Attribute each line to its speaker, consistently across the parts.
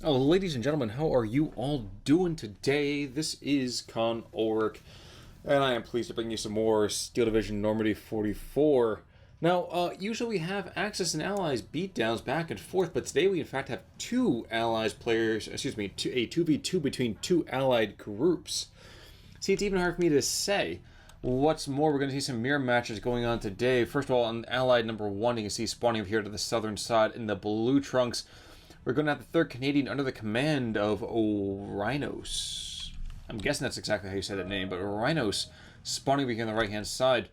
Speaker 1: Oh, ladies and gentlemen, how are you all doing today? This is Con Ulrich, and I am pleased to bring you some more Steel Division Normandy 44. Now, usually we have Axis and Allies beatdowns back and forth, but today we in fact have two Allies players, a 2v2 between two Allied groups. See, it's even hard for me to say. What's more, we're going to see some mirror matches going on today. First of all, on Allied number 1, you can see spawning over here to the southern side in the blue trunks. We're going to have the 3rd Canadian under the command of Rhinos. I'm guessing that's exactly how you say that name, but Rhinos spawning over here on the right-hand side.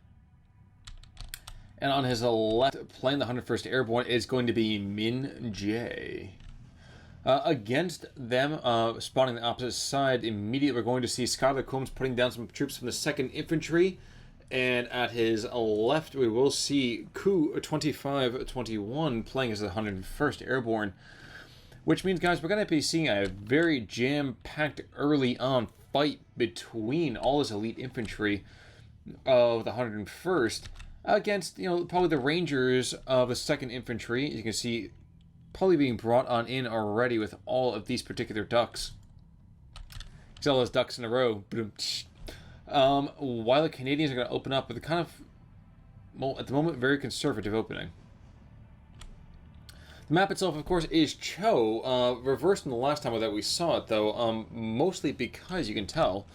Speaker 1: And on his left, playing the 101st Airborne, is going to be Min Jae. Against them, spawning the opposite side, immediately we're going to see Skylar Combs putting down some troops from the 2nd Infantry. And at his left, we will see Cheux 2521 playing as the 101st Airborne. Which means, guys, we're going to be seeing a very jam-packed early on fight between all this elite infantry of the 101st against, probably the Rangers of the 2nd Infantry. You can see probably being brought on in already with all of these particular ducks. See all those ducks in a row. While the Canadians are going to open up with a kind of, well, at the moment, very conservative opening. The map itself, of course, is Cheux, reversed from the last time that we saw it, though, mostly because you can tell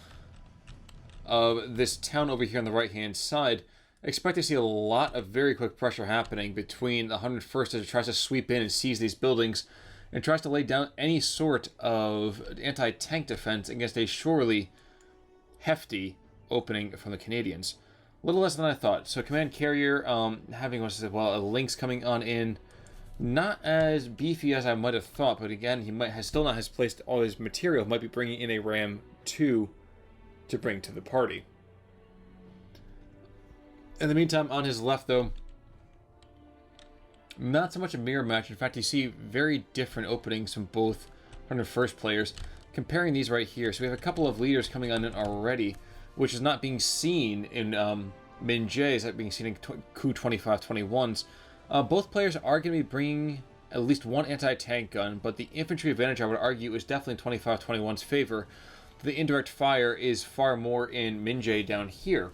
Speaker 1: of this town over here on the right-hand side. Expect to see a lot of very quick pressure happening between the 101st as it tries to sweep in and seize these buildings and tries to lay down any sort of anti-tank defense against a surely hefty opening from the Canadians. A little less than I thought. So command carrier having, a Lynx coming on in. Not as beefy as I might have thought, but again, he has still not placed all his material. Might be bringing in a Ram 2 to bring to the party. In the meantime, on his left, though, not so much a mirror match. In fact, you see very different openings from both 101st players. Comparing these right here, so we have a couple of leaders coming on in already, which is not being seen in Min Jae, is that being seen in Cheux 2521s. Both players are going to be bringing at least one anti-tank gun, but the infantry advantage, I would argue, is definitely in 2521's favor. The indirect fire is far more in Min Jae down here.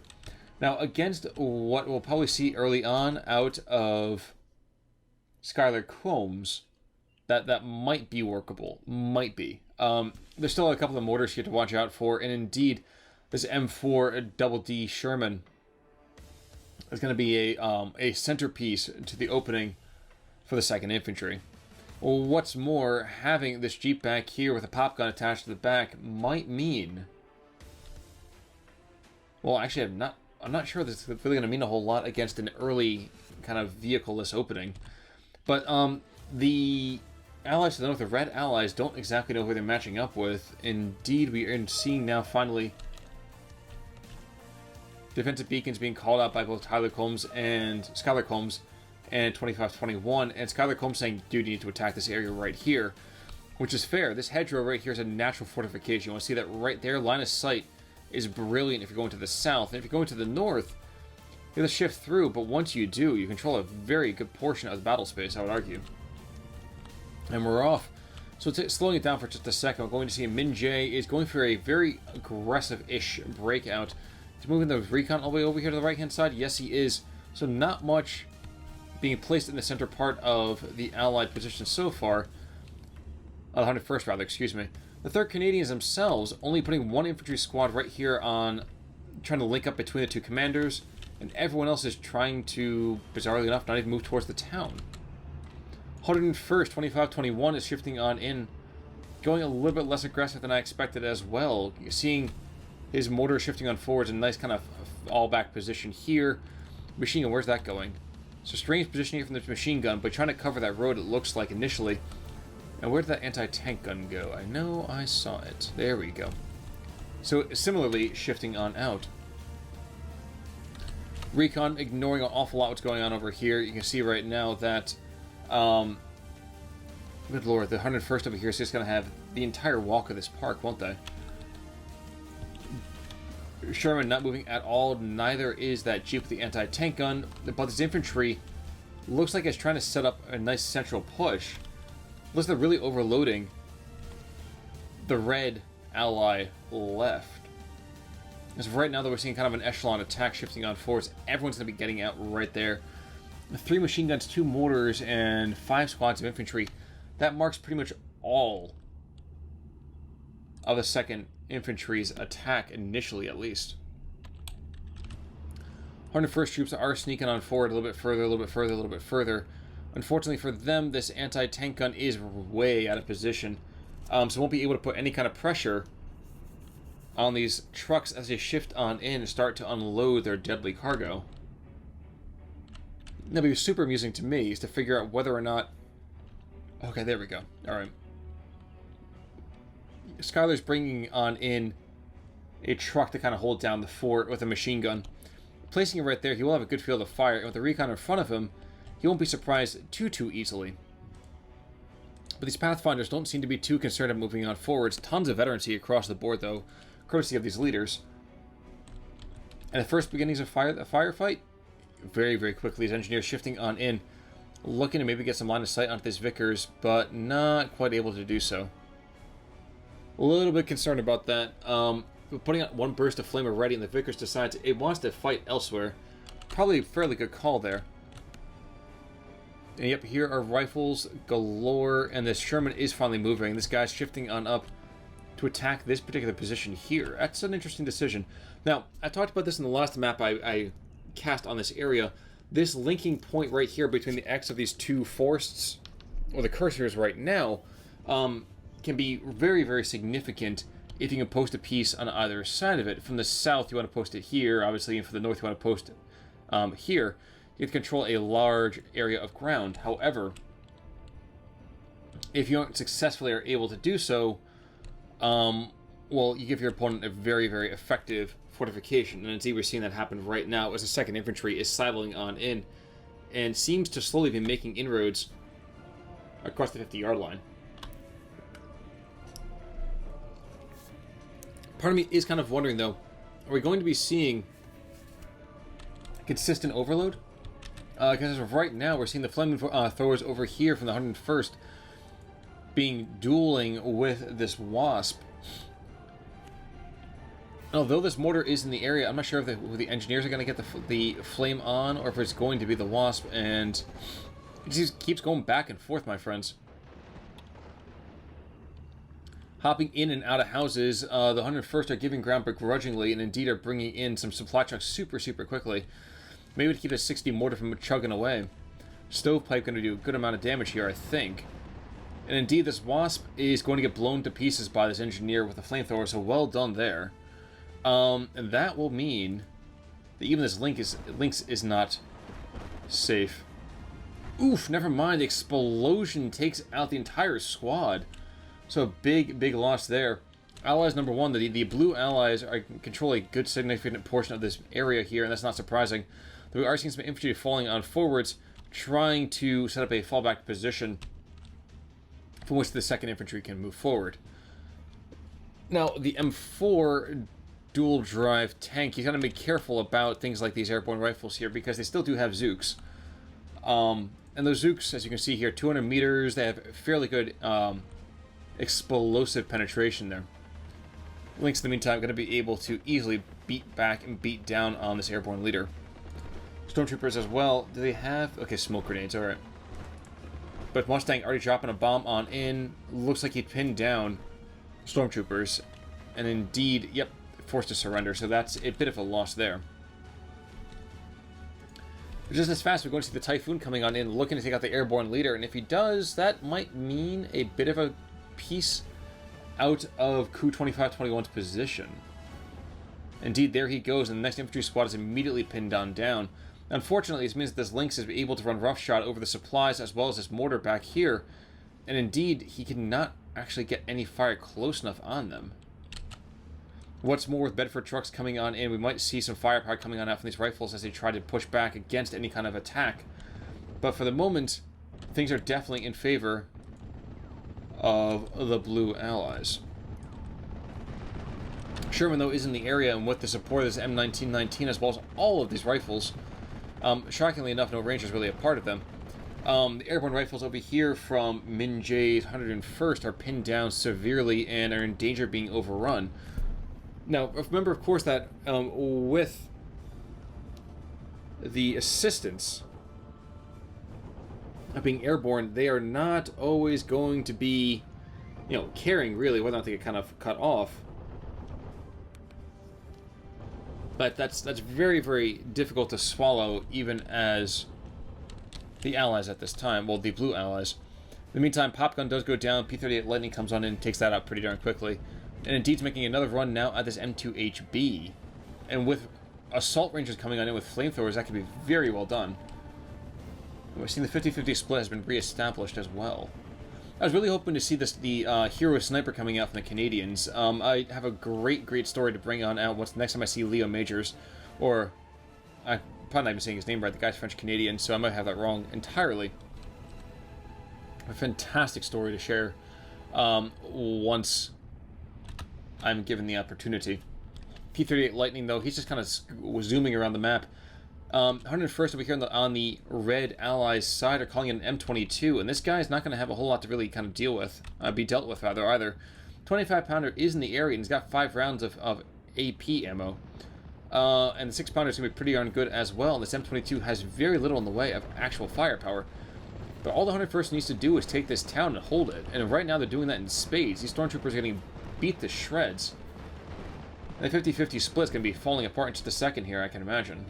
Speaker 1: Now, against what we'll probably see early on out of Skylar Combs, that might be workable. Might be. There's still a couple of mortars here to watch out for, and indeed, this M4 Double D Sherman is going to be a centerpiece to the opening for the 2nd Infantry. What's more, having this Jeep back here with a pop gun attached to the back might mean... Well, actually, I'm not sure this is really going to mean a whole lot against an early kind of vehicle-less opening. But the allies to the north, the red allies, don't exactly know who they're matching up with. Indeed, we are seeing now finally defensive beacons being called out by both Tyler Combs and Skylar Combs and 2521. And Skylar Combs saying, dude, you need to attack this area right here, which is fair. This hedgerow right here is a natural fortification. You want to see that right there. Line of sight is brilliant if you're going to the south. And if you're going to the north, you have to shift through. But once you do, you control a very good portion of the battle space, I would argue. And we're off. So slowing it down for just a second, we're going to see Min Jae is going for a very aggressive-ish breakout. He's moving the recon all the way over here to the right-hand side. Yes, he is. So not much being placed in the center part of the Allied position so far. The 101st, rather, excuse me. The 3rd Canadians themselves only putting one infantry squad right here on trying to link up between the two commanders, and everyone else is trying to, bizarrely enough, not even move towards the town. 101st, 2521 is shifting on in, going a little bit less aggressive than I expected as well. You're seeing his mortar shifting on forwards in a nice kind of all-back position here. Machine gun, where's that going? So strange position here from the machine gun, but trying to cover that road, it looks like, initially. And where did that anti-tank gun go? I know I saw it. There we go. So similarly, shifting on out. Recon ignoring an awful lot what's going on over here. You can see right now that, good lord, the 101st over here is just going to have the entire walk of this park, won't they? Sherman not moving at all. Neither is that Jeep with the anti-tank gun. But this infantry looks like it's trying to set up a nice central push. Looks like they're really overloading the red ally left. As of right now, though, we're seeing kind of an echelon attack shifting on forwards. Everyone's going to be getting out right there. 3 machine guns, 2 mortars, and 5 squads of infantry. That marks pretty much all of the 2nd Infantry's attack, initially at least. 101st Troops are sneaking on forward a little bit further, a little bit further, a little bit further. Unfortunately for them, this anti-tank gun is way out of position, so won't be able to put any kind of pressure on these trucks as they shift on in and start to unload their deadly cargo. That'll be super amusing to me is to figure out whether or not... Okay, there we go. Alright. Skylar's bringing on in a truck to kind of hold down the fort with a machine gun. Placing it right there, he will have a good field of fire, and with the recon in front of him, he won't be surprised too easily. But these Pathfinders don't seem to be too concerned about moving on forwards. Tons of veterancy across the board, though, courtesy of these leaders. And the first beginnings of the firefight, very quickly, as engineers shifting on in, looking to maybe get some line of sight onto this Vickers, but not quite able to do so. A little bit concerned about that. Putting out one burst of flame already, and the Vickers decides it wants to fight elsewhere. Probably a fairly good call there. And yep, here are rifles galore, and this Sherman is finally moving. This guy's shifting on up to attack this particular position here. That's an interesting decision. Now, I talked about this in the last map I cast on this area. This linking point right here between the X of these two forests, or the cursors right now, can be very significant if you can post a piece on either side of it. From the south, you want to post it here, obviously, and from the north, you want to post it here. You have to control a large area of ground. However, if you aren't successfully are able to do so, well, you give your opponent a very effective fortification. And indeed, we're seeing that happen right now as the 2nd Infantry is sidling on in and seems to slowly be making inroads across the 50-yard line. Part of me is kind of wondering, though, are we going to be seeing consistent overload? Because as of right now, we're seeing the flame throwers over here from the 101st dueling with this Wasp. Although this mortar is in the area, I'm not sure if the engineers are going to get the flame on, or if it's going to be the Wasp, and it just keeps going back and forth, my friends. Hopping in and out of houses, the 101st are giving ground begrudgingly, and indeed are bringing in some supply trucks super quickly. Maybe to keep a 60 mortar from chugging away. Stovepipe going to do a good amount of damage here, I think. And indeed, this Wasp is going to get blown to pieces by this engineer with a flamethrower, so well done there. And that will mean that even this Lynx is not safe. Oof, never mind. The explosion takes out the entire squad. So big loss there. Allies number 1, the blue allies control a good significant portion of this area here, and that's not surprising. We are seeing some infantry falling on forwards, trying to set up a fallback position from which the 2nd Infantry can move forward. Now, the M4 dual drive tank, he's got to be careful about things like these airborne rifles here, because they still do have Zooks. And those Zooks, as you can see here, 200 meters, they have fairly good explosive penetration there. Lynx, in the meantime, going to be able to easily beat back and beat down on this airborne leader. Stormtroopers as well. Do they have... Okay, smoke grenades, alright. But Mustang already dropping a bomb on in. Looks like he pinned down Stormtroopers. And indeed, yep, forced to surrender. So that's a bit of a loss there. But just as fast, we're going to see the Typhoon coming on in, looking to take out the airborne leader. And if he does, that might mean a bit of a piece out of Coup 2521's position. Indeed, there he goes, and the next infantry squad is immediately pinned down. Unfortunately, this means that this Lynx is able to run roughshod over the supplies as well as this mortar back here, and indeed, he cannot actually get any fire close enough on them. What's more, with Bedford trucks coming on in, we might see some firepower coming on out from these rifles as they try to push back against any kind of attack. But for the moment, things are definitely in favor of the blue allies. Sherman, though, is in the area, and with the support of this M1919 as well as all of these rifles, shockingly enough, no Rangers really a part of them. The airborne rifles over here from Min Jae's 101st are pinned down severely and are in danger of being overrun. Now, remember, of course, that with the assistance of being airborne, they are not always going to be, caring, really, whether or not they get kind of cut off. But that's very, very difficult to swallow, even as the allies at this time. Well, the blue allies. In the meantime, Popgun does go down. P-38 Lightning comes on in and takes that out pretty darn quickly. And Indeed's making another run now at this M2HB. And with Assault Rangers coming on in with flamethrowers, that could be very well done. And we're seeing the 50-50 split has been re-established as well. I was really hoping to see the Hero Sniper coming out from the Canadians. I have a great story to bring on out once the next time I see Leo Majors. Or, I'm probably not even saying his name right, the guy's French-Canadian, so I might have that wrong entirely. A fantastic story to share once I'm given the opportunity. P-38 Lightning, though, he's just kind of zooming around the map. 101st over here on the Red Allies side are calling it an M22, and this guy is not going to have a whole lot to really kind of deal with, be dealt with rather either. 25-pounder is in the area, and he's got 5 rounds of AP ammo. And the 6-pounder is going to be pretty darn good as well, and this M22 has very little in the way of actual firepower. But all the 101st needs to do is take this town and hold it, and right now they're doing that in spades. These stormtroopers are getting beat to shreds. And the 50-50 split is going to be falling apart in just a second here, I can imagine.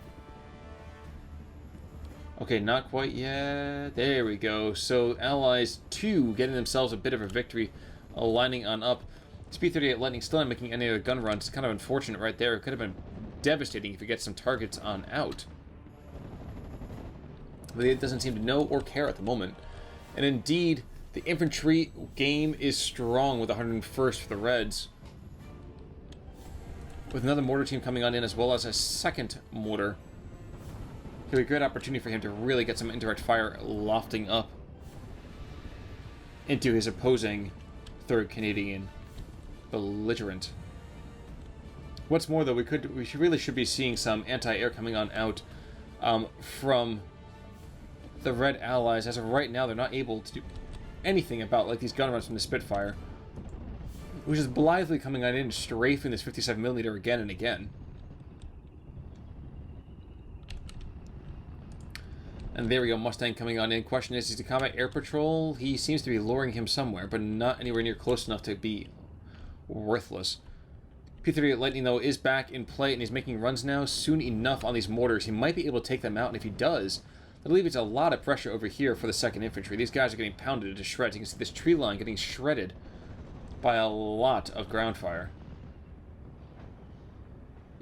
Speaker 1: Okay, not quite yet. There we go. So, Allies 2 getting themselves a bit of a victory, lining on up. P-38 Lightning still not making any other gun runs. It's kind of unfortunate right there. It could have been devastating if you get some targets on out. But it doesn't seem to know or care at the moment. And indeed, the infantry game is strong with 101st for the Reds. With another mortar team coming on in as well as a second mortar. It'll be a great opportunity for him to really get some indirect fire lofting up into his opposing 3rd Canadian belligerent. What's more, though, we really should be seeing some anti-air coming on out from the Red Allies. As of right now, they're not able to do anything about like these gun runs from the Spitfire, which is blithely coming on in, strafing this 57mm again and again. And there we go, Mustang coming on in. Question is he combat air patrol? He seems to be luring him somewhere, but not anywhere near close enough to be worthless. P-38 Lightning, though, is back in play, and he's making runs now soon enough on these mortars. He might be able to take them out, and if he does, I believe it's a lot of pressure over here for the 2nd Infantry. These guys are getting pounded to shreds. You can see this tree line getting shredded by a lot of ground fire.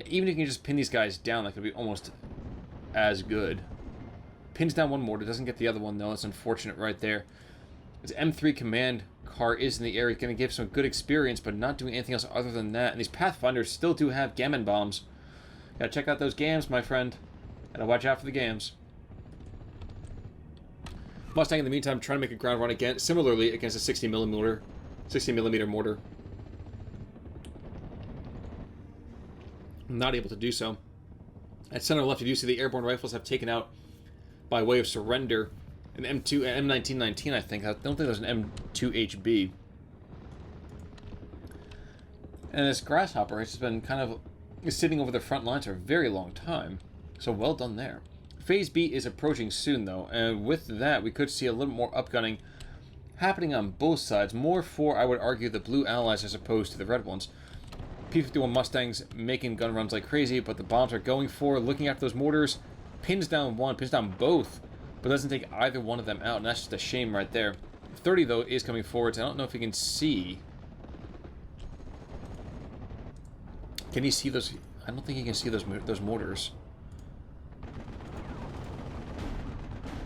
Speaker 1: Even if you can just pin these guys down, that could be almost as good. Pins down one mortar, doesn't get the other one, though. That's unfortunate right there. His M3 command car is in the area, going to give some good experience, but not doing anything else other than that. And these Pathfinders still do have gammon bombs. Gotta check out those gams, my friend. Gotta watch out for the gams. Mustang, in the meantime, trying to make a ground run again, similarly against a 60mm mortar. Not able to do so. At center left, you do see the airborne rifles have taken out by way of surrender an M1919, I think. I don't think there's an M2HB. And this Grasshopper has been kind of sitting over the front lines for a very long time. So well done there. Phase B is approaching soon, though, and with that, we could see a little more upgunning happening on both sides. More for, I would argue, the blue allies as opposed to the red ones. P-51 Mustangs making gun runs like crazy, but the bombs are going for, looking after those mortars. Pins down one, pins down both, but doesn't take either one of them out, and that's just a shame right there. 30, though, is coming forward, so I don't know if you can see. Can he see those? I don't think he can see those mortars.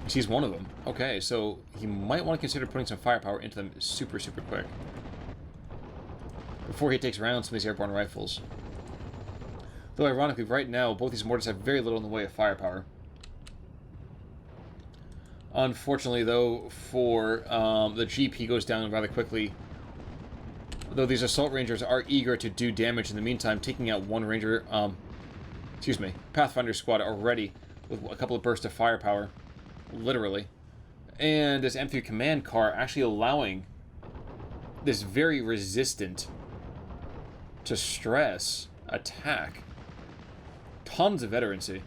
Speaker 1: He sees one of them. Okay, so he might want to consider putting some firepower into them super quick before he takes rounds from these airborne rifles. Though ironically, right now, both these mortars have very little in the way of firepower. Unfortunately, though, for the Jeep, he goes down rather quickly. Though these Assault Rangers are eager to do damage in the meantime, taking out one Ranger, Pathfinder squad already with a couple of bursts of firepower. Literally. And this M3 command car actually allowing this very resistant to stress attack. Tons of veterancy.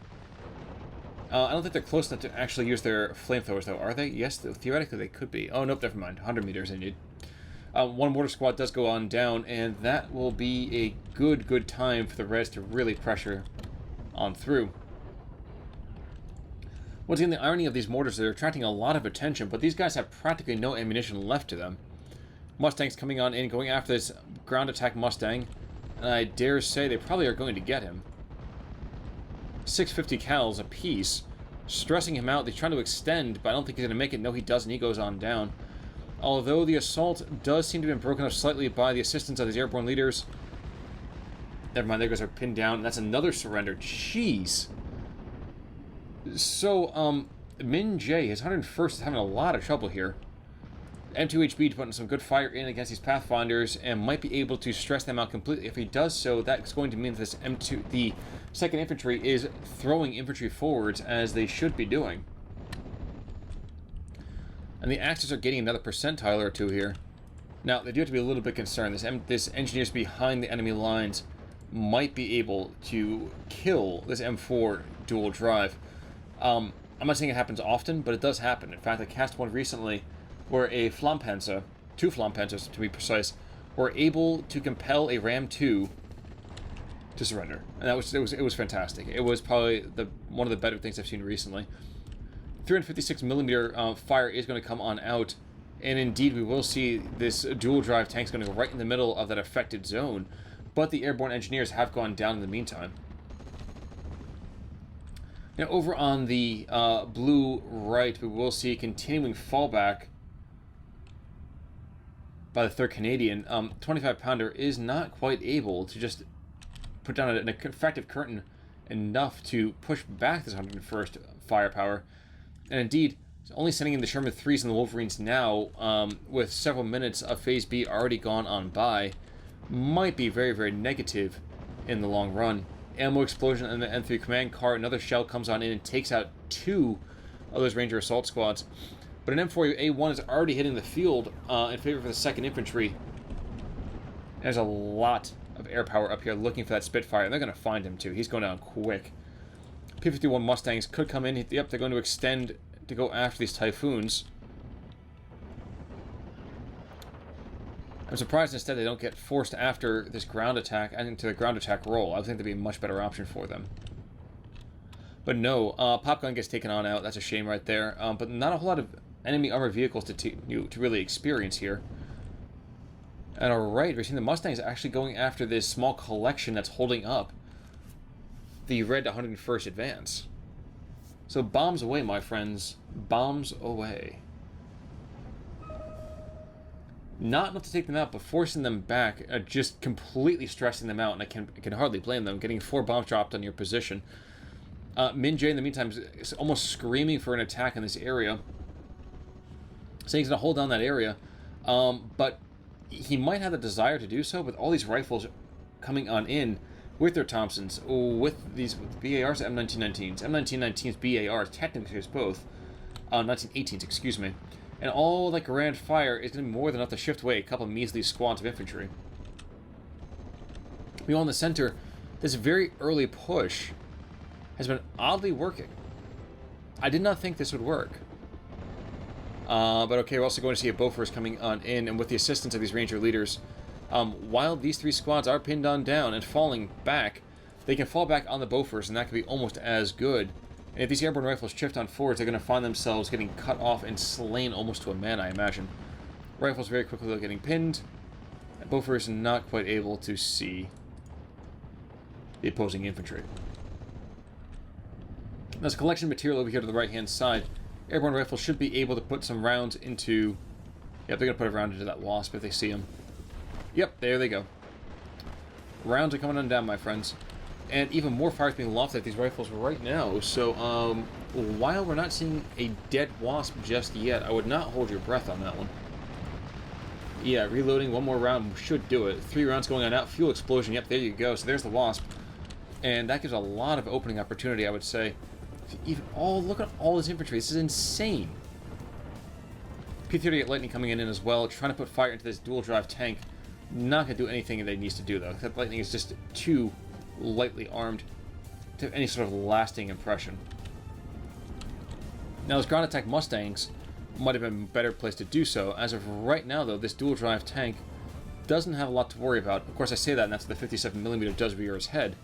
Speaker 1: I don't think they're close enough to actually use their flamethrowers, though, are they? Yes, theoretically they could be. Oh, nope, never mind. 100 meters they need. One mortar squad does go on down, and that will be a good time for the Reds to really pressure on through. Once again, the irony of these mortars, they're attracting a lot of attention, but these guys have practically no ammunition left to them. Mustang's coming on in, going after this ground attack Mustang, and I dare say they probably are going to get him. 650 cals apiece, stressing him out. They're trying to extend, but I don't think he's going to make it. No, he doesn't. He goes on down. Although the assault does seem to have been broken up slightly by the assistance of these airborne leaders. Never mind, there goes our pin down, and that's another surrender. Jeez. So, Min J, his 101st, is having a lot of trouble here. M2HB putting some good fire in against these Pathfinders and might be able to stress them out completely. If he does so, that's going to mean that this M2, the 2nd Infantry, is throwing infantry forwards as they should be doing. And the Axis are getting another percentile or two here. Now, they do have to be a little bit concerned. This engineers behind the enemy lines might be able to kill this M4 dual drive. I'm not saying it happens often, but it does happen. In fact, I cast one recently where a Flammpanzer, 2 Flammpanzers to be precise, were able to compel a Ram 2 to surrender. And it was fantastic. It was probably one of the better things I've seen recently. 356mm fire is going to come on out, and indeed we will see this dual drive tank's going to go right in the middle of that affected zone, but the airborne engineers have gone down in the meantime. Now over on the blue right, we will see continuing fallback by the 3rd Canadian. 25-pounder is not quite able to just put down an effective curtain enough to push back this 101st firepower. And indeed, only sending in the Sherman 3s and the Wolverines now, with several minutes of Phase B already gone on by, might be very negative in the long run. Ammo explosion in the M3 command car. Another shell comes on in and takes out 2 of those Ranger assault squads. But an M4A1 is already hitting the field in favor of the 2nd Infantry. There's a lot of air power up here looking for that Spitfire, and they're going to find him too. He's going down quick. P-51 Mustangs could come in. Yep, they're going to extend to go after these Typhoons. I'm surprised instead they don't get forced after this ground attack and into the ground attack role. I would think that'd be a much better option for them. But no, Pop Gun gets taken on out. That's a shame right there. But not a whole lot of enemy armored vehicles to really experience here. And alright, we're seeing the Mustangs actually going after this small collection that's holding up the Red 101st advance. So bombs away, my friends. Bombs away. Not enough to take them out, but forcing them back, just completely stressing them out, and I can hardly blame them. Getting 4 bombs dropped on your position. Min Jae, in the meantime, is almost screaming for an attack in this area. Saying he's going to hold down that area, but he might have the desire to do so, with all these rifles coming on in with their Thompsons, with these BARs, M1919s. M1919s, BARs, technically it's both. 1918s, excuse me. And all that grand fire is going to be more than enough to shift away a couple of measly squads of infantry. Meanwhile, in the center, this very early push has been oddly working. I did not think this would work. But okay, we're also going to see a Bofors coming on in, and with the assistance of these Ranger leaders, while these 3 squads are pinned on down and falling back, they can fall back on the Bofors, and that can be almost as good. And if these airborne rifles shift on forwards, they're going to find themselves getting cut off and slain almost to a man, I imagine. Rifles very quickly getting pinned. And Bofors not quite able to see the opposing infantry. There's a collection of material over here to the right-hand side. Airborne rifles should be able to put some rounds into... Yep, they're going to put a round into that Wasp if they see him. Yep, there they go. Rounds are coming on down, my friends. And even more fire is being lofted at these rifles right now. So, while we're not seeing a dead Wasp just yet, I would not hold your breath on that one. Yeah, reloading, one more round should do it. 3 rounds going on out, fuel explosion, yep, there you go. So there's the Wasp. And that gives a lot of opening opportunity, I would say. Even look at all this infantry, this is insane. P-38 Lightning coming in as well, trying to put fire into this dual drive tank. Not going to do anything that it needs to do, though. That Lightning is just too lightly armed to have any sort of lasting impression. Now, those ground attack Mustangs might have been a better place to do so. As of right now, though, this dual drive tank doesn't have a lot to worry about. Of course, I say that, and that's what the 57mm does rear his head,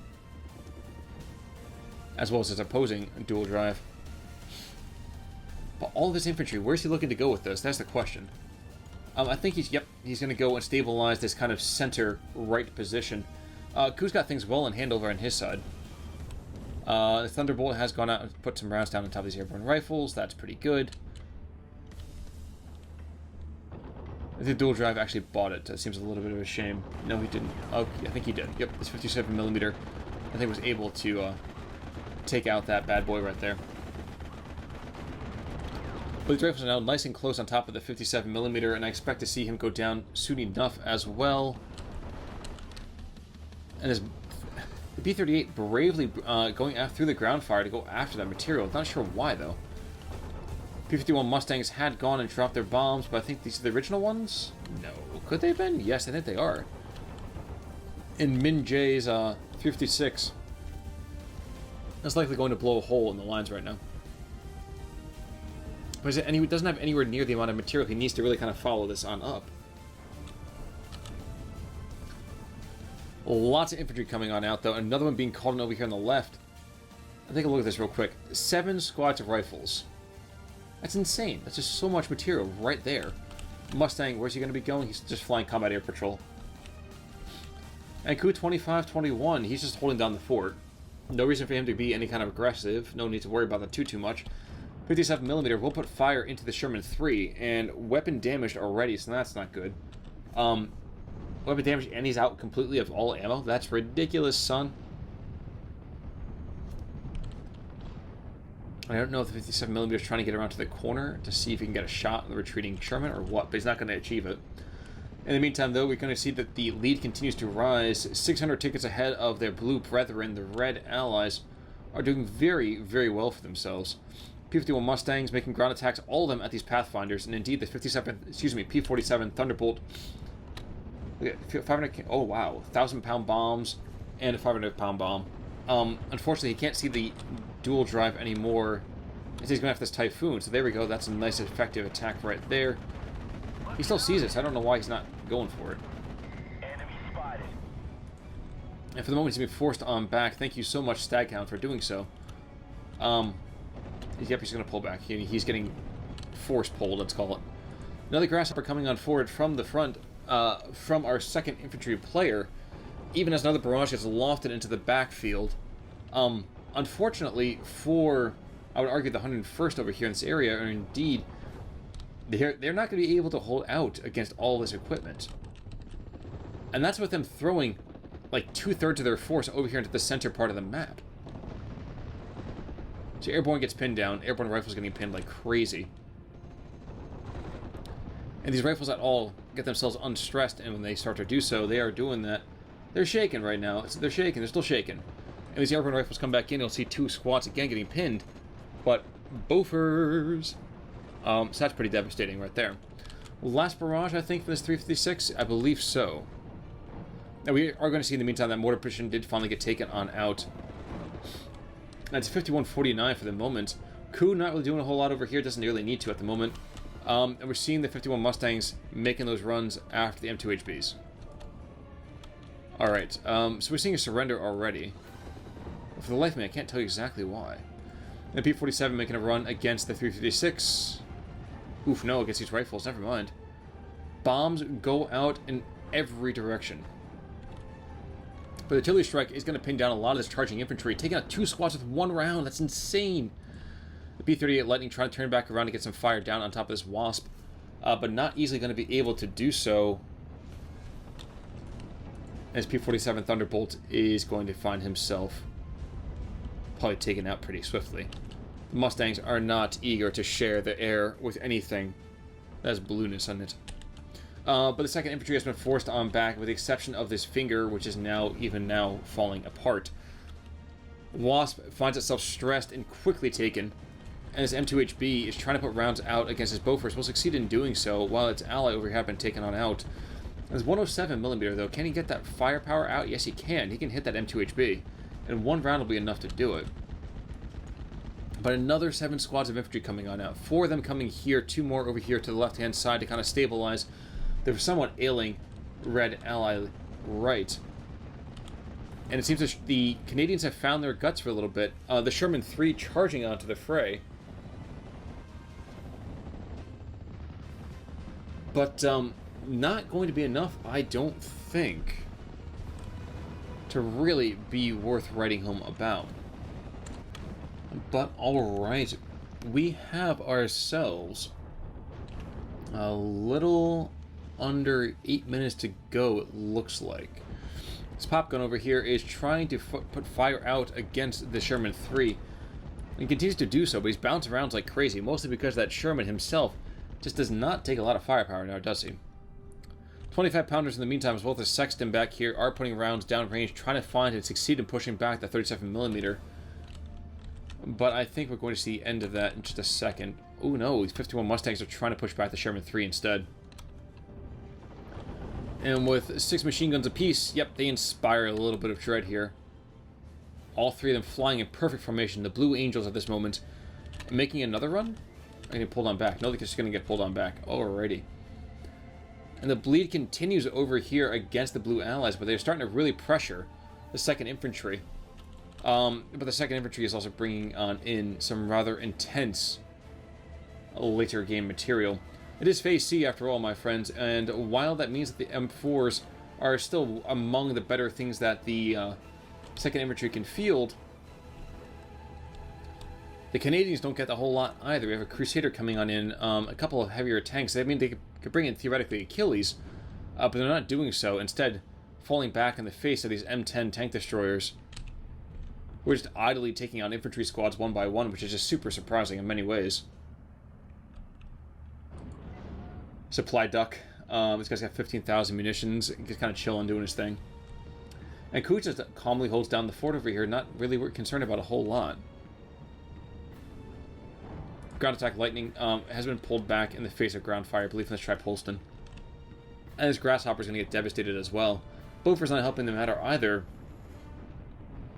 Speaker 1: as well as his opposing dual drive. But all of this infantry, where's he looking to go with this? That's the question. I think he's going to go and stabilize this kind of center right position. Cheux's got things well in hand over on his side. The Thunderbolt has gone out and put some rounds down on top of these airborne rifles. That's pretty good. I think the dual drive actually bought it. That seems a little bit of a shame. No, he didn't. Oh, I think he did. Yep, this 57mm, I think, was able to take out that bad boy right there. But these rifles are now nice and close on top of the 57mm, and I expect to see him go down soon enough as well. And the B-38 bravely going through the ground fire to go after that material. Not sure why, though. P-51 Mustangs had gone and dropped their bombs, but I think these are the original ones? No. Could they have been? Yes, I think they are. In Min J's 356. That's likely going to blow a hole in the lines right now. But he doesn't have anywhere near the amount of material he needs to really kind of follow this on up. Lots of infantry coming on out, though. Another one being called in over here on the left. I'll take a look at this real quick. 7 squads of rifles. That's insane. That's just so much material right there. Mustang, where's he going to be going? He's just flying combat air patrol. And Cheux 2521, he's just holding down the fort. No reason for him to be any kind of aggressive. No need to worry about that too much. 57mm will put fire into the Sherman 3, and weapon damaged already, so that's not good. Weapon damage, and he's out completely of all ammo. That's ridiculous, son. I don't know if the 57mm is trying to get around to the corner to see if he can get a shot on the retreating Sherman or what, but he's not going to achieve it. In the meantime, though, we're going to see that the lead continues to rise. 600 tickets ahead of their blue brethren. The red allies are doing very, very well for themselves. P-51 Mustangs making ground attacks, all of them at these Pathfinders, and indeed the P-47 Thunderbolt. Look at 500. Oh wow, 1,000-pound bombs and a 500-pound bomb. Unfortunately, he can't see the dual drive anymore. He's going after this Typhoon. So there we go. That's a nice, effective attack right there. He still sees it. So I don't know why he's not going for it.
Speaker 2: Enemy spotted.
Speaker 1: And for the moment, he's being forced on back. Thank you so much, Staghound, for doing so. Yep, he's going to pull back. He's getting force pulled, let's call it. Another Grasshopper coming on forward from the front, from our second infantry player, even as another barrage gets lofted into the backfield. Unfortunately for, I would argue, the 101st over here in this area, and indeed, they're not going to be able to hold out against all this equipment. And that's with them throwing like 2/3 of their force over here into the center part of the map. So Airborne gets pinned down. Airborne rifles getting pinned like crazy. And these rifles at all get themselves unstressed, and when they start to do so, they are doing that. They're shaking right now. They're shaking. They're still shaking. And these airborne rifles come back in, you'll see 2 squads again getting pinned. But Bofers. So that's pretty devastating right there. Last barrage, I think, for this 356? I believe so. Now, we are going to see in the meantime that mortar position did finally get taken on out. And it's 51-49 for the moment. Cheux not really doing a whole lot over here. Doesn't really need to at the moment. And we're seeing the 51 Mustangs making those runs after the M2HBs. Alright, so we're seeing a surrender already. For the life of me, I can't tell you exactly why. And P-47 making a run against the 356. Oof, no, against these rifles. Never mind. Bombs go out in every direction. But the artillery strike is going to pin down a lot of this charging infantry, taking out 2 squads with 1 round. That's insane. The P-38 Lightning trying to turn back around to get some fire down on top of this Wasp, but not easily going to be able to do so, as P-47 Thunderbolt is going to find himself probably taken out pretty swiftly. The Mustangs are not eager to share the air with anything that has blueness on it. But the 2nd Infantry has been forced on back, with the exception of this finger, which is now falling apart. Wasp finds itself stressed and quickly taken. and this M2HB is trying to put rounds out against his Bofors. Will succeed in doing so, while its ally over here has been taken on out. There's 107mm though. Can he get that firepower out? Yes, he can. He can hit that M2HB, and one round will be enough to do it. But another 7 squads of infantry coming on out. 4 of them coming here, 2 more over here to the left-hand side to kind of stabilize the somewhat ailing red ally right. And it seems that the Canadians have found their guts for a little bit. The Sherman 3 charging onto the fray. But not going to be enough, I don't think, to really be worth writing home about. But alright, we have ourselves a little under 8 minutes to go, it looks like. This pop gun over here is trying to put fire out against the Sherman 3 and continues to do so, but he's bouncing around like crazy, mostly because that Sherman himself just does not take a lot of firepower now, does he? 25 pounders in the meantime, as well as the Sexton back here, are putting rounds down range, trying to find and succeed in pushing back the 37mm. But I think we're going to see the end of that in just a second. Oh no, these 51 Mustangs are trying to push back the Sherman 3 instead. And with 6 machine guns apiece, yep, they inspire a little bit of dread here. All 3 of them flying in perfect formation. The Blue Angels at this moment making another run? Are they pulled on back? No, they're just going to get pulled on back. Alrighty. And the bleed continues over here against the Blue Allies, but they're starting to really pressure the 2nd Infantry. But the 2nd Infantry is also bringing on in some rather intense later game material. It is Phase C after all, my friends, and while that means that the M4s are still among the better things that the 2nd Infantry can field, the Canadians don't get a whole lot either. We have a Crusader coming on in, a couple of heavier tanks. I mean, they could bring in, theoretically, Achilles, but they're not doing so. Instead, falling back in the face of these M10 tank destroyers. We're just idly taking on infantry squads one by one, which is just super surprising in many ways. Supply duck. This guy's got 15,000 munitions. He's kind of chilling, doing his thing. And Cheux just calmly holds down the fort over here, not really concerned about a whole lot. Ground attack lightning has been pulled back in the face of ground fire, I believe, from this Tripolston. And his Grasshopper's going to get devastated as well. Bofors not helping the matter either.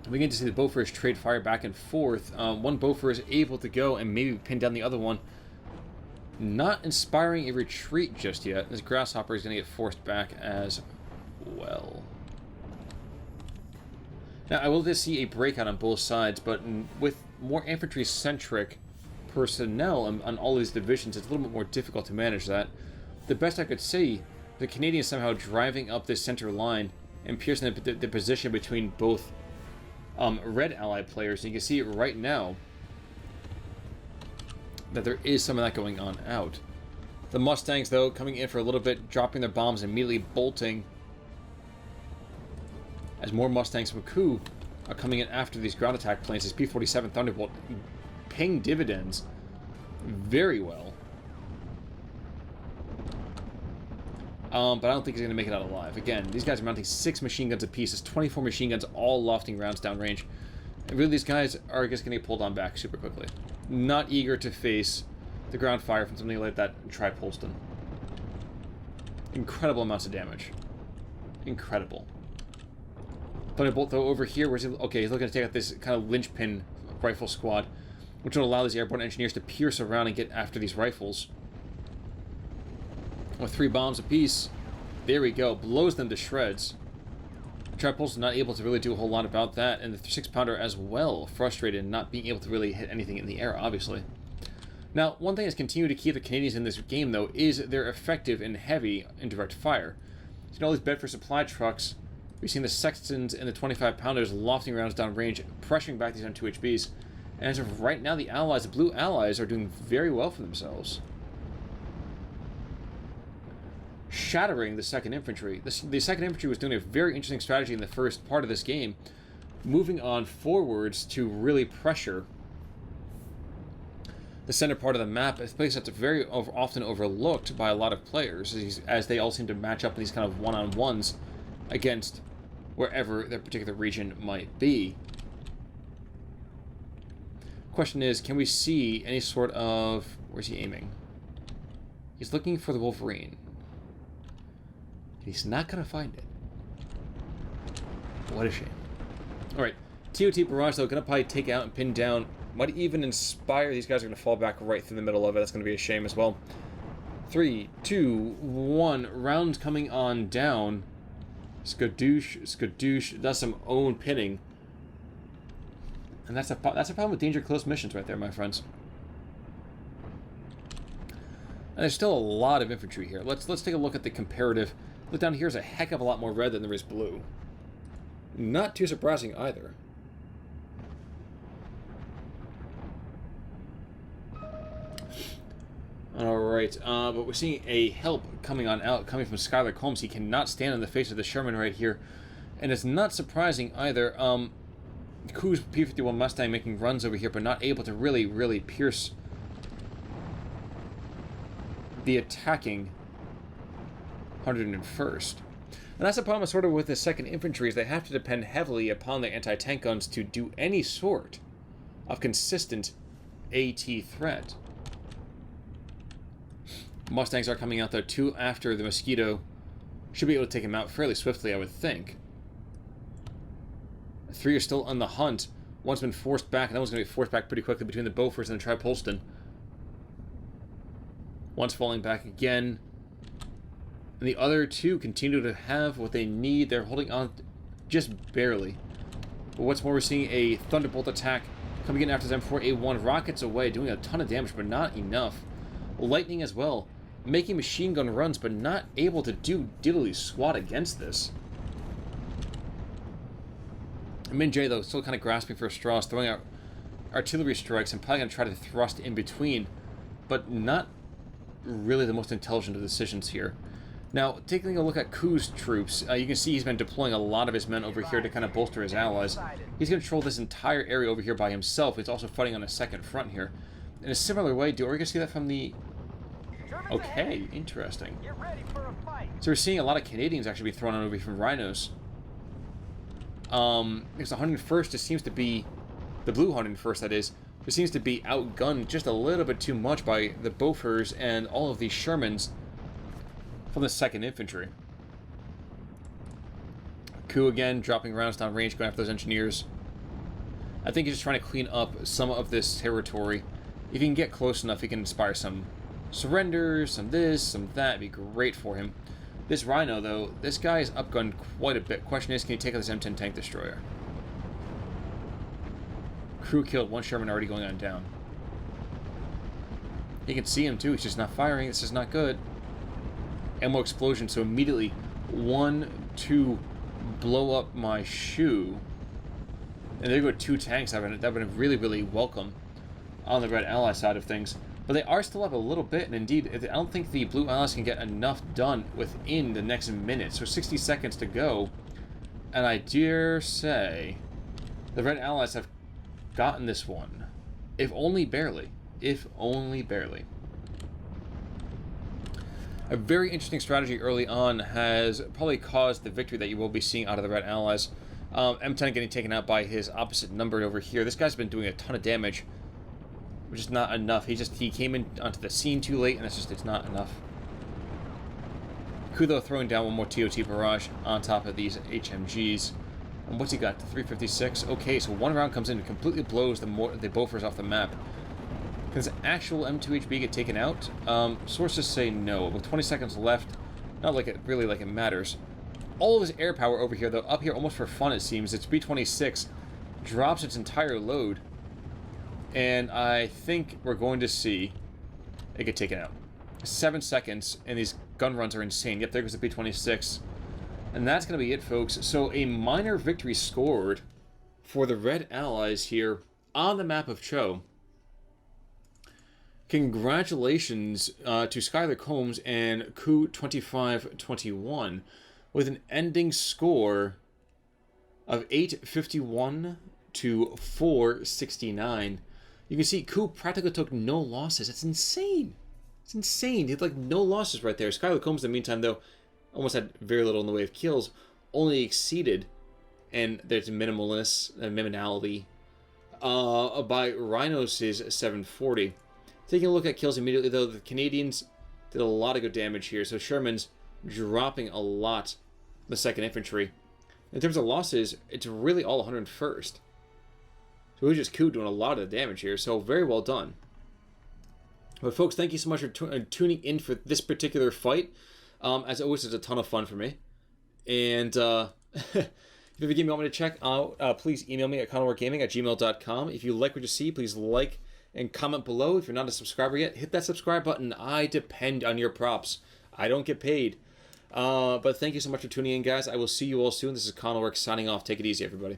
Speaker 1: We get to see the Bofors trade fire back and forth. One Bofors is able to go and maybe pin down the other one. Not inspiring a retreat just yet. This Grasshopper is going to get forced back as well. Now, I will just see a breakout on both sides, but with more infantry-centric personnel on all these divisions, it's a little bit more difficult to manage that. The best I could say, the Canadians somehow driving up this center line and piercing the position between both red allied players. And you can see right now that there is some of that going on out. The Mustangs, though, coming in for a little bit, dropping their bombs, immediately bolting. As more Mustangs from Cheux are coming in after these ground attack planes, this P-47 Thunderbolt paying dividends very well. But I don't think he's going to make it out alive. Again, these guys are mounting 6 machine guns apiece. It's 24 machine guns, all lofting rounds downrange. And really, these guys are just going to get pulled on back super quickly. Not eager to face the ground fire from something like that Tripolston. Incredible amounts of damage. Incredible. Thunderbolt, though, over here, where's he? Okay, he's looking to take out this kind of linchpin rifle squad, which will allow these airborne engineers to pierce around and get after these rifles. With 3 bombs apiece, there we go, blows them to shreds. Tripolston not able to really do a whole lot about that, and the 6-pounder as well, frustrated, not being able to really hit anything in the air, obviously. Now, one thing that's continued to keep the Canadians in this game, though, is their effective and heavy indirect fire. You know, all these Bedford supply trucks, we've seen the Sextons and the 25-pounders lofting rounds down range, pressuring back these M2HBs. And as of right now, the Allies, the Blue Allies, are doing very well for themselves. Shattering the 2nd Infantry. The 2nd Infantry was doing a very interesting strategy in the first part of this game, moving on forwards to really pressure the center part of the map, a place that's very often overlooked by a lot of players, as they all seem to match up in these kind of one-on-ones against wherever their particular region might be. Question is, can we see any sort of... Where's he aiming? He's looking for the Wolverine. He's not going to find it. What a shame. Alright, TOT Barrage, though, going to probably take out and pin down. Might even inspire. These guys are going to fall back right through the middle of it. That's going to be a shame as well. 3, 2, 1. Rounds coming on down. Skadoosh, skadoosh. That's some own pinning. And that's a problem with danger close missions right there, my friends. And there's still a lot of infantry here. Let's take a look at the comparative. Look down here is a heck of a lot more red than there is blue. Not too surprising either. Alright, but we're seeing a help coming from Skylar Combs. He cannot stand in the face of the Sherman right here. And it's not surprising either. Cheux' P-51 Mustang making runs over here, but not able to really pierce the attacking 101st. And that's the problem sort of with the 2nd Infantry, is they have to depend heavily upon their anti-tank guns to do any sort of consistent AT threat. Mustangs are coming out, though, 2 after the Mosquito. Should be able to take him out fairly swiftly, I would think. 3 are still on the hunt. One's been forced back, and that one's going to be forced back pretty quickly between the Beauforts and the Tripolston. One's falling back again. And the other 2 continue to have what they need. They're holding on just barely. But what's more, we're seeing a Thunderbolt attack coming in after them for A1. Rockets away, doing a ton of damage, but not enough. Lightning as well. Making machine gun runs, but not able to do diddly squat against this. Min J, though, still kind of grasping for straws, throwing out artillery strikes and probably going to try to thrust in between, but not really the most intelligent of decisions here. Now, taking a look at Cheux' troops, you can see he's been deploying a lot of his men over here to kind of bolster his allies. He's going to control this entire area over here by himself. He's also fighting on a second front here. In a similar way, are we going to see that from the... Okay, interesting. So we're seeing a lot of Canadians actually be thrown on over here from Rhinos. Because the 101st just seems to be... The blue 101st, that is. It seems to be outgunned just a little bit too much by the Beauforts and all of these Shermans from the 2nd Infantry. Cheux again, dropping rounds down range, going after those engineers. I think he's just trying to clean up some of this territory. If he can get close enough, he can inspire some surrenders, some this, some that. It'd be great for him. This Rhino, though, this guy is upgunned quite a bit. Question is, can he take out this M10 tank destroyer? Crew killed, 1 Sherman already going on down. You can see him too, he's just not firing. This is not good. Ammo explosion, so immediately 1, 2 blow up my shoe. And there go 2 tanks. That would have been really welcome on the Red Ally side of things. But they are still up a little bit, and indeed, I don't think the Blue Allies can get enough done within the next minute. So 60 seconds to go, and I dare say the Red Allies have gotten this one. If only barely. If only barely. A very interesting strategy early on has probably caused the victory that you will be seeing out of the Red Allies. M10 getting taken out by his opposite number over here. This guy's been doing a ton of damage, which is not enough. He came in onto the scene too late, and it's not enough. Cheux, though, throwing down 1 more TOT barrage on top of these HMGs. And what's he got? 356? Okay, so 1 round comes in and completely blows the Beauforts off the map. Can this actual M2HB get taken out? Sources say no. With 20 seconds left, not like it really like it matters. All of his air power over here, though, up here almost for fun, it seems. It's B-26, drops its entire load, and I think we're going to see it get taken out. 7 seconds, and these gun runs are insane. Yep, there goes the B-26. And that's going to be it, folks. So a minor victory scored for the Red Allies here on the map of Cheux. Congratulations to Skylar Combs and Cheux 2521 with an ending score of 851 to 469. You can see Cheux practically took no losses. It's insane. It's insane. He had like no losses right there. Skylar Combs, in the meantime, though, almost had very little in the way of kills, only exceeded, and there's minimalness, minimality by Rhinos' 740. Taking a look at kills immediately, though, the Canadians did a lot of good damage here. So Sherman's dropping a lot the 2nd Infantry. In terms of losses, it's really all 101st. So we just doing a lot of the damage here, so very well done. But folks, thank you so much for tuning in for this particular fight. As always, it's a ton of fun for me. And if you have a game you want me to check out, please email me at conwargaming@gmail.com. If you like what you see, please like and comment below. If you're not a subscriber yet, hit that subscribe button. I depend on your props. I don't get paid. But thank you so much for tuning in, guys. I will see you all soon. This is Conwark signing off. Take it easy, everybody.